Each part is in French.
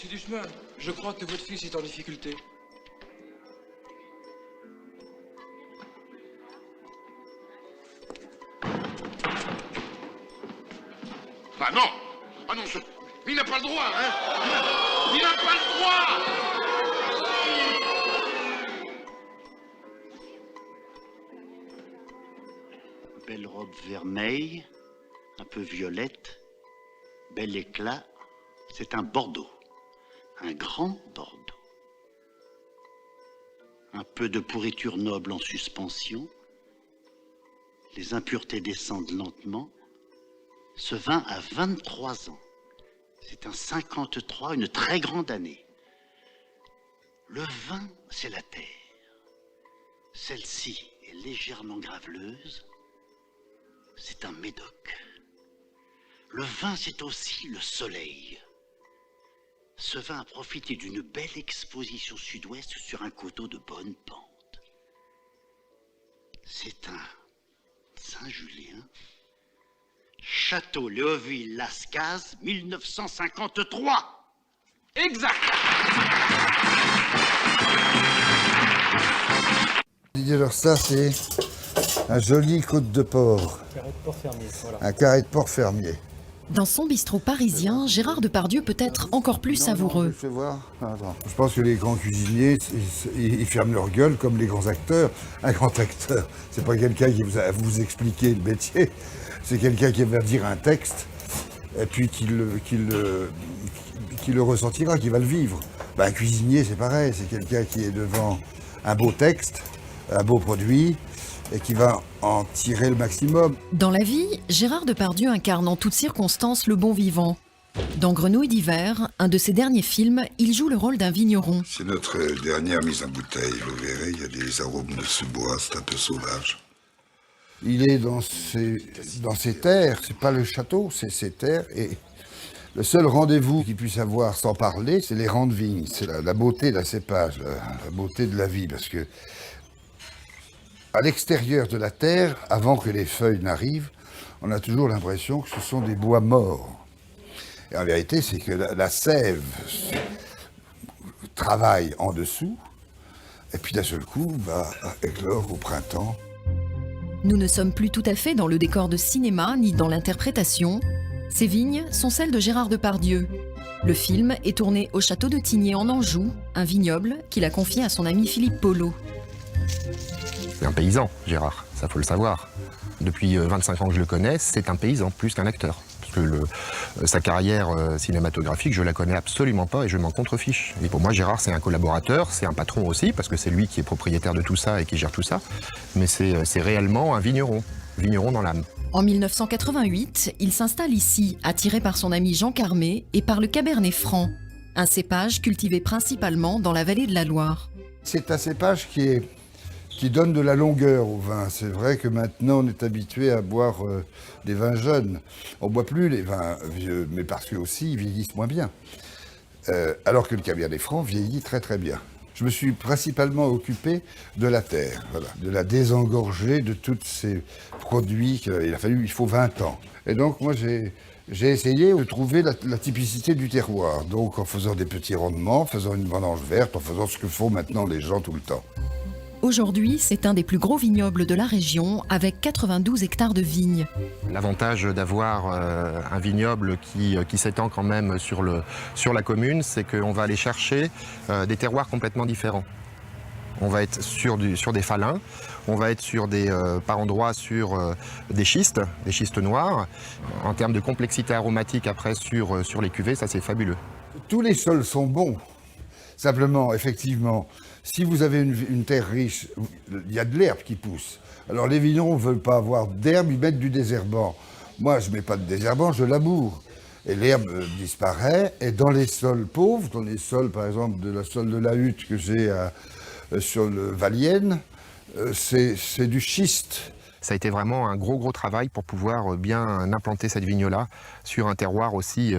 Monsieur Duchemin, je crois que votre fils est en difficulté. Ah non! Ah non, il n'a pas le droit, hein! Il n'a pas le droit! Belle robe vermeille, un peu violette, bel éclat. C'est un Bordeaux, un grand Bordeaux. Un peu de pourriture noble en suspension. Les impuretés descendent lentement. Ce vin a 23 ans. C'est un 53, une très grande année. Le vin, c'est la terre. Celle-ci est légèrement graveleuse. C'est un médoc. Le vin, c'est aussi le soleil. Ce vin a profité d'une belle exposition sud-ouest sur un coteau de bonne pente. C'est un Saint-Julien. Château Léoville-Lascaz, 1953. Exact! Alors ça, c'est un joli côte de porc. Carré de porc fermier, voilà. Un carré de porc fermier. Dans son bistrot parisien, Gérard Depardieu peut être encore plus savoureux. Je vais voir. Attends. Je pense que les grands cuisiniers, ils ferment leur gueule comme les grands acteurs. Un grand acteur, c'est pas quelqu'un qui va vous expliquer le métier, c'est quelqu'un qui va dire un texte et puis qui le ressentira, qui va le vivre. Ben, un cuisinier, c'est pareil, c'est quelqu'un qui est devant un beau texte, un beau produit, et qui va en tirer le maximum. Dans la vie, Gérard Depardieu incarne en toutes circonstances le bon vivant. Dans Grenouille d'hiver, un de ses derniers films, il joue le rôle d'un vigneron. C'est notre dernière mise en bouteille, vous verrez, il y a des arômes de sous-bois, c'est un peu sauvage. Il est dans ses terres, c'est pas le château, c'est ses terres, et le seul rendez-vous qu'il puisse avoir sans parler, c'est les rangs de vignes, c'est la beauté d'un cépage, la beauté de la vie, parce que à l'extérieur de la terre, avant que les feuilles n'arrivent, on a toujours l'impression que ce sont des bois morts. Et en vérité, c'est que la sève travaille en dessous, et puis d'un seul coup, va éclore au printemps. Nous ne sommes plus tout à fait dans le décor de cinéma ni dans l'interprétation. Ces vignes sont celles de Gérard Depardieu. Le film est tourné au château de Tigné en Anjou, un vignoble qu'il a confié à son ami Philippe Polo. C'est un paysan, Gérard, ça faut le savoir. Depuis 25 ans que je le connais, c'est un paysan plus qu'un acteur. Parce que sa carrière cinématographique, je la connais absolument pas et je m'en contrefiche. Et pour moi, Gérard, c'est un collaborateur, c'est un patron aussi, parce que c'est lui qui est propriétaire de tout ça et qui gère tout ça. Mais c'est réellement un vigneron dans l'âme. En 1988, il s'installe ici, attiré par son ami Jean Carmé et par le Cabernet Franc, un cépage cultivé principalement dans la vallée de la Loire. C'est un cépage qui donne de la longueur au vin. C'est vrai que maintenant on est habitué à boire des vins jeunes. On ne boit plus les vins vieux, mais parce que aussi ils vieillissent moins bien. Alors que le Cabernet Franc vieillit très très bien. Je me suis principalement occupé de la terre, voilà, de la désengorger de tous ces produits. Il faut 20 ans. Et donc moi j'ai essayé de trouver la typicité du terroir. Donc en faisant des petits rendements, en faisant une vendange verte, en faisant ce que font maintenant les gens tout le temps. Aujourd'hui, c'est un des plus gros vignobles de la région, avec 92 hectares de vignes. L'avantage d'avoir un vignoble qui s'étend quand même sur la commune, c'est qu'on va aller chercher des terroirs complètement différents. On va être sur des faluns, on va être par endroits sur des schistes noirs. En termes de complexité aromatique après sur les cuvées, ça c'est fabuleux. Tous les sols sont bons. Simplement, effectivement, si vous avez une terre riche, il y a de l'herbe qui pousse. Alors les vignerons ne veulent pas avoir d'herbe, ils mettent du désherbant. Moi, je ne mets pas de désherbant, je laboure. Et l'herbe disparaît. Et dans les sols pauvres, dans les sols, par exemple, de la sol de la Hutte que j'ai sur le Valienne, c'est du schiste. Ça a été vraiment un gros travail pour pouvoir bien implanter cette vigne-là sur un terroir aussi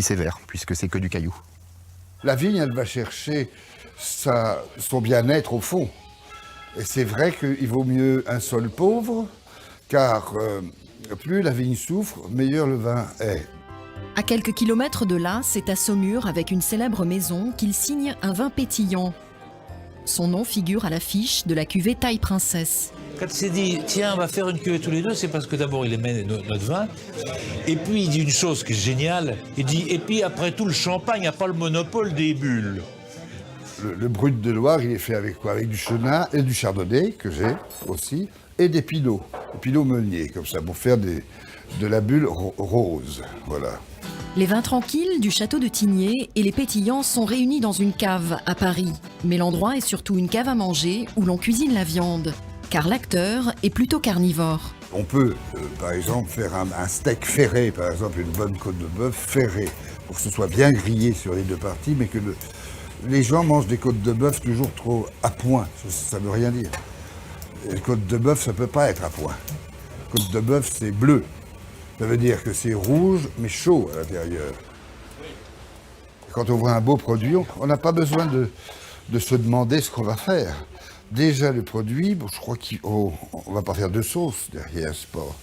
sévère, puisque c'est que du caillou. La vigne, elle va chercher son bien-être au fond. Et c'est vrai qu'il vaut mieux un sol pauvre, car plus la vigne souffre, meilleur le vin est. À quelques kilomètres de là, c'est à Saumur, avec une célèbre maison, qu'il signe un vin pétillant. Son nom figure à l'affiche de la cuvée Taille Princesse. Quand il s'est dit, tiens, on va faire une cuvée tous les deux, c'est parce que d'abord, il aimait notre vin. Et puis, il dit une chose qui est géniale. Il dit, et puis, après tout, le champagne n'a pas le monopole des bulles. Le brut de Loire, il est fait avec quoi? Avec du chenin et du chardonnay, que j'ai aussi, et des pilots meuniers, comme ça, pour faire de la bulle rose, voilà. Les vins tranquilles du château de Tigné et les pétillants sont réunis dans une cave à Paris. Mais l'endroit est surtout une cave à manger où l'on cuisine la viande, car l'acteur est plutôt carnivore. On peut, par exemple, faire un steak ferré, par exemple, une bonne côte de bœuf ferrée, pour que ce soit bien grillé sur les deux parties, mais que les gens mangent des côtes de bœuf toujours trop à point. Ça ne veut rien dire. Les côtes de bœuf, ça ne peut pas être à point. Côte de bœuf, c'est bleu. Ça veut dire que c'est rouge, mais chaud à l'intérieur. Quand on voit un beau produit, on n'a pas besoin de se demander ce qu'on va faire. Déjà, le produit, je crois qu'on ne va pas faire de sauce derrière ce porc.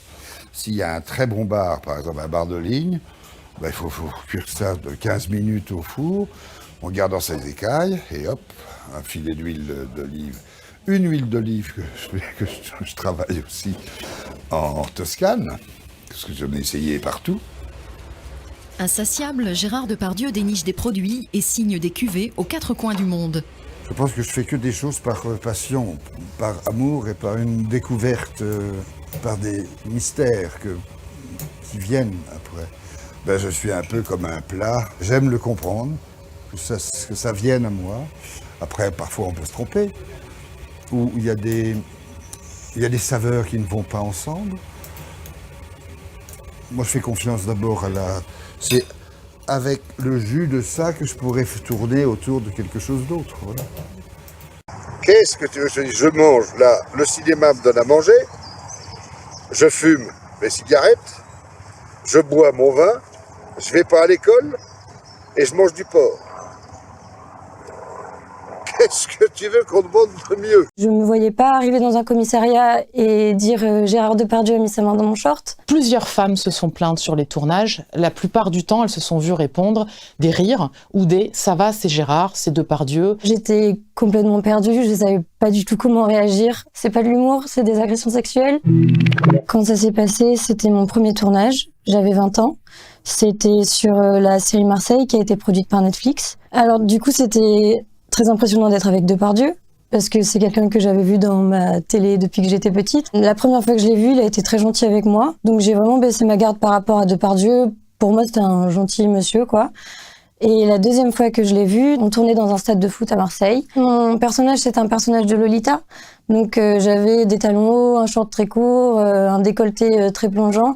S'il y a un très bon bar, par exemple un bar de ligne, il faut cuire ça de 15 minutes au four. On garde dans ses écailles et hop, un filet d'huile d'olive. Une huile d'olive que je travaille aussi en Toscane, parce que j'en ai essayé partout. Insatiable, Gérard Depardieu déniche des produits et signe des cuvées aux quatre coins du monde. Je pense que je fais que des choses par passion, par amour et par une découverte, par des mystères qui viennent après. Je suis un peu comme un plat, j'aime le comprendre, que ça vienne à moi. Après, parfois on peut se tromper, ou il y a des saveurs qui ne vont pas ensemble. Moi, je fais confiance d'abord c'est avec le jus de ça que je pourrais tourner autour de quelque chose d'autre. Voilà. Qu'est-ce que tu veux que je te dise? Je mange, là, le cinéma me donne à manger, je fume mes cigarettes, je bois mon vin, je vais pas à l'école et je mange du porc. Qu'est-ce que tu veux qu'on demande de mieux? Je me voyais pas arriver dans un commissariat et dire Gérard Depardieu a mis sa main dans mon short. Plusieurs femmes se sont plaintes sur les tournages. La plupart du temps, elles se sont vues répondre des rires ou des « ça va, c'est Gérard, c'est Depardieu ». J'étais complètement perdue, je savais pas du tout comment réagir. C'est pas de l'humour, c'est des agressions sexuelles. Quand ça s'est passé, c'était mon premier tournage. J'avais 20 ans. C'était sur la série Marseille qui a été produite par Netflix. Alors du coup, c'était très impressionnant d'être avec Depardieu, parce que c'est quelqu'un que j'avais vu dans ma télé depuis que j'étais petite. La première fois que je l'ai vu, il a été très gentil avec moi, donc j'ai vraiment baissé ma garde par rapport à Depardieu. Pour moi, c'était un gentil monsieur, quoi. Et la deuxième fois que je l'ai vu, on tournait dans un stade de foot à Marseille. Mon personnage, c'était un personnage de Lolita, donc j'avais des talons hauts, un short très court, un décolleté très plongeant,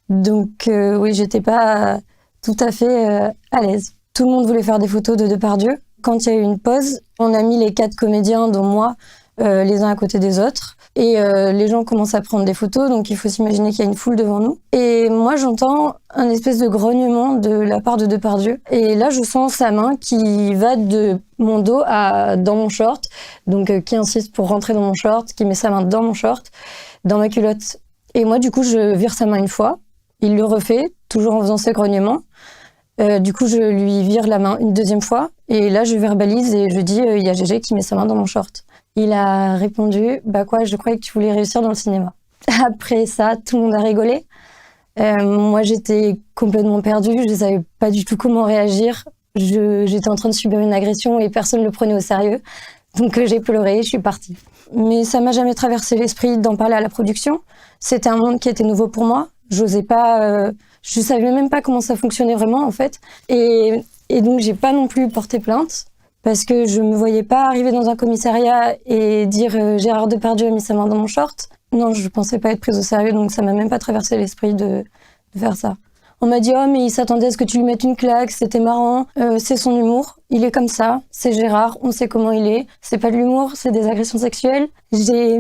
donc oui, j'étais pas tout à fait à l'aise. Tout le monde voulait faire des photos de Depardieu. Quand il y a eu une pause, on a mis les 4 comédiens, dont moi, les uns à côté des autres. Et les gens commencent à prendre des photos, donc il faut s'imaginer qu'il y a une foule devant nous. Et moi, j'entends un espèce de grognement de la part de Depardieu. Et là, je sens sa main qui va de mon dos dans mon short, donc qui insiste pour rentrer dans mon short, qui met sa main dans mon short, dans ma culotte. Et moi, du coup, je vire sa main une fois. Il le refait, toujours en faisant ses grognements. Du coup, je lui vire la main une deuxième fois. Et là, je verbalise et je dis il y a Gégé qui met sa main dans mon short. Il a répondu bah quoi, je croyais que tu voulais réussir dans le cinéma. Après ça, tout le monde a rigolé. Moi, j'étais complètement perdue. Je savais pas du tout comment réagir. J'étais en train de subir une agression et personne ne le prenait au sérieux. Donc j'ai pleuré, je suis partie. Mais ça m'a jamais traversé l'esprit d'en parler à la production. C'était un monde qui était nouveau pour moi. J'osais pas, je savais même pas comment ça fonctionnait vraiment en fait. Et donc j'ai pas non plus porté plainte parce que je me voyais pas arriver dans un commissariat et dire Gérard Depardieu a mis sa main dans mon short. Non, je pensais pas être prise au sérieux, donc ça m'a même pas traversé l'esprit de faire ça. On m'a dit oh mais il s'attendait à ce que tu lui mettes une claque, c'était marrant, c'est son humour, il est comme ça, c'est Gérard, on sait comment il est, c'est pas de l'humour, c'est des agressions sexuelles. J'ai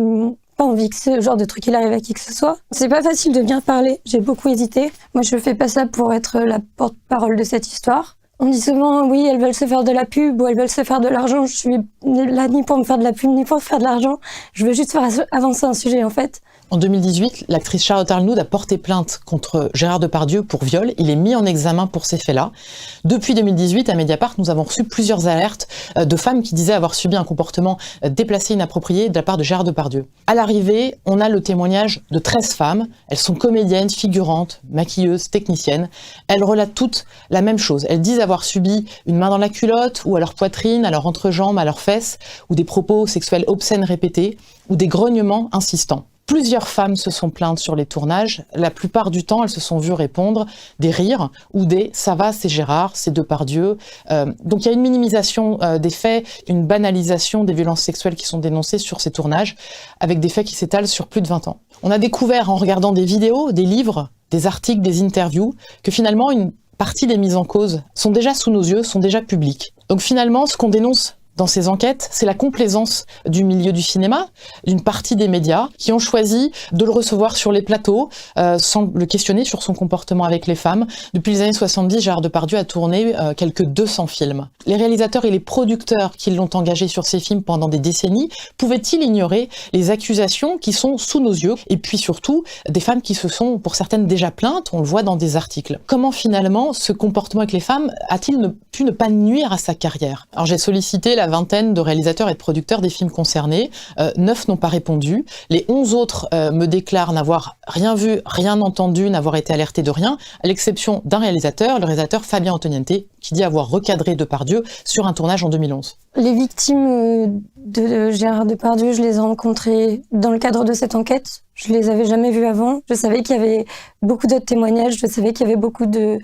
pas envie que ce genre de truc il arrive à qui que ce soit. C'est pas facile de bien parler, j'ai beaucoup hésité. Moi je fais pas ça pour être la porte-parole de cette histoire. On dit souvent oui elles veulent se faire de la pub ou elles veulent se faire de l'argent. Je suis là ni pour me faire de la pub ni pour faire de l'argent. Je veux juste faire avancer un sujet en fait. En 2018, l'actrice Charlotte Arnould a porté plainte contre Gérard Depardieu pour viol. Il est mis en examen pour ces faits-là. Depuis 2018, à Mediapart, nous avons reçu plusieurs alertes de femmes qui disaient avoir subi un comportement déplacé, inapproprié de la part de Gérard Depardieu. À l'arrivée, on a le témoignage de 13 femmes. Elles sont comédiennes, figurantes, maquilleuses, techniciennes. Elles relatent toutes la même chose. Elles disent avoir subi une main dans la culotte, ou à leur poitrine, à leur entrejambe, à leurs fesses, ou des propos sexuels obscènes répétés, ou des grognements insistants. Plusieurs femmes se sont plaintes sur les tournages. La plupart du temps, elles se sont vues répondre des rires ou des « ça va, c'est Gérard, c'est Depardieu ». Donc il y a une minimisation des faits, une banalisation des violences sexuelles qui sont dénoncées sur ces tournages, avec des faits qui s'étalent sur plus de 20 ans. On a découvert en regardant des vidéos, des livres, des articles, des interviews, que finalement une partie des mises en cause sont déjà sous nos yeux, sont déjà publiques. Donc finalement, ce qu'on dénonce dans ces enquêtes, c'est la complaisance du milieu du cinéma, d'une partie des médias qui ont choisi de le recevoir sur les plateaux sans le questionner sur son comportement avec les femmes. Depuis les années 70, Gérard Depardieu a tourné quelques 200 films. Les réalisateurs et les producteurs qui l'ont engagé sur ces films pendant des décennies pouvaient-ils ignorer les accusations qui sont sous nos yeux? Et puis surtout, des femmes qui se sont, pour certaines, déjà plaintes, on le voit dans des articles. Comment finalement ce comportement avec les femmes a-t-il pu ne pas nuire à sa carrière? Alors j'ai sollicité la vingtaine de réalisateurs et de producteurs des films concernés. 9 n'ont pas répondu. Les 11 autres me déclarent n'avoir rien vu, rien entendu, n'avoir été alertés de rien, à l'exception d'un réalisateur, le réalisateur Fabien Antoniente, qui dit avoir recadré Depardieu sur un tournage en 2011. Les victimes de Gérard Depardieu, je les ai rencontrées dans le cadre de cette enquête. Je les avais jamais vues avant. Je savais qu'il y avait beaucoup d'autres témoignages. Je savais qu'il y avait beaucoup de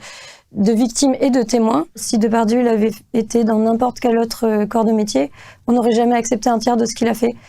victimes et de témoins. Si Depardieu avait été dans n'importe quel autre corps de métier, on n'aurait jamais accepté un tiers de ce qu'il a fait.